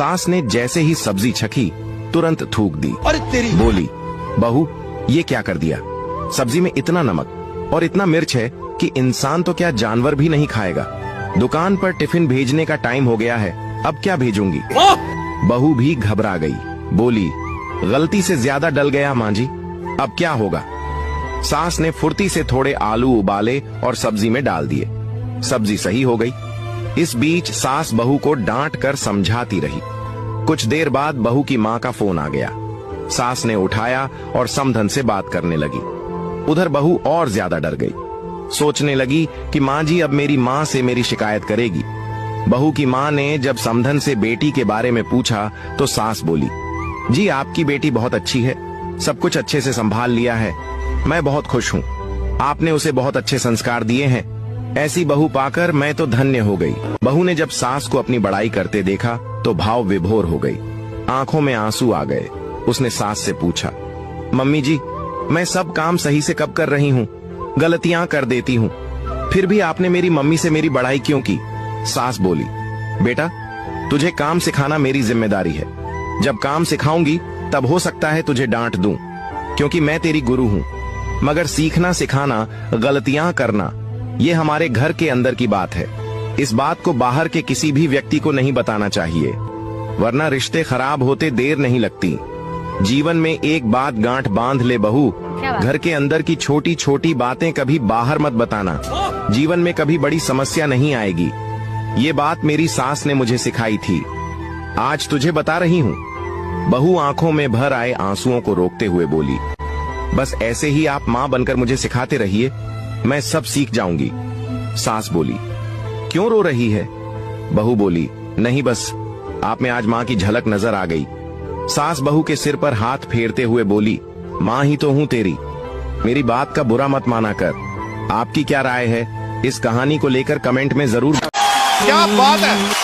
सास ने जैसे ही सब्जी छकी तुरंत थूक दी। अरे तेरी! बोली, बहू ये क्या कर दिया? सब्जी में इतना नमक और इतना मिर्च है कि इंसान तो क्या जानवर भी नहीं खाएगा। दुकान पर टिफिन भेजने का टाइम हो गया है, अब क्या भेजूंगी? बहू भी घबरा गई। बोली, गलती से ज्यादा डल गया माँ जी, अब क्या होगा? सास ने फुर्ती से थोड़े आलू उबाले और सब्जी में डाल दिए। सब्जी सही हो गई। इस बीच सास बहू को डांट कर समझाती रही। कुछ देर बाद बहू की माँ का फोन आ गया। सास ने उठाया और समधन से बात करने लगी। उधर बहू और ज्यादा डर गई। सोचने लगी कि माँ जी अब मेरी माँ से मेरी शिकायत करेगी। बहू की माँ ने जब समधन से बेटी के बारे में पूछा तो सास बोली, जी आपकी बेटी बहुत अच्छी है, सब कुछ अच्छे से संभाल लिया है, मैं बहुत खुश हूँ। आपने उसे बहुत अच्छे संस्कार दिए हैं। ऐसी बहू पाकर मैं तो धन्य हो गई। बहू ने जब सास को अपनी बड़ाई करते देखा तो भाव विभोर हो गई, आंखों में आंसू आ गए। उसने सास से पूछा, मम्मी जी मैं सब काम सही से कब कर रही हूँ? गलतियां कर देती हूँ, फिर भी आपने मेरी मम्मी से मेरी बड़ाई क्यों की? सास बोली, बेटा तुझे काम सिखाना मेरी जिम्मेदारी है। जब काम सिखाऊंगी तब हो सकता है तुझे डांट दूं, क्योंकि मैं तेरी गुरु हूँ। मगर सीखना सिखाना, गलतियां करना, ये हमारे घर के अंदर की बात है। इस बात को बाहर के किसी भी व्यक्ति को नहीं बताना चाहिए, वरना रिश्ते खराब होते देर नहीं लगती। जीवन में एक बात गांठ बांध ले बहू, घर के अंदर की छोटी छोटी बातें कभी बाहर मत बताना, जीवन में कभी बड़ी समस्या नहीं आएगी। ये बात मेरी सास ने मुझे सिखाई थी, आज तुझे बता रही हूँ। बहू आंखों में भर आए आंसुओं को रोकते हुए बोली, बस ऐसे ही आप माँ बनकर मुझे सिखाते रहिए, मैं सब सीख जाऊंगी। सास बोली, क्यों रो रही है? बहू बोली, नहीं बस आप में आज माँ की झलक नजर आ गई। सास बहू के सिर पर हाथ फेरते हुए बोली, माँ ही तो हूँ तेरी, मेरी बात का बुरा मत माना कर। आपकी क्या राय है इस कहानी को लेकर कमेंट में जरूर। क्या बात है।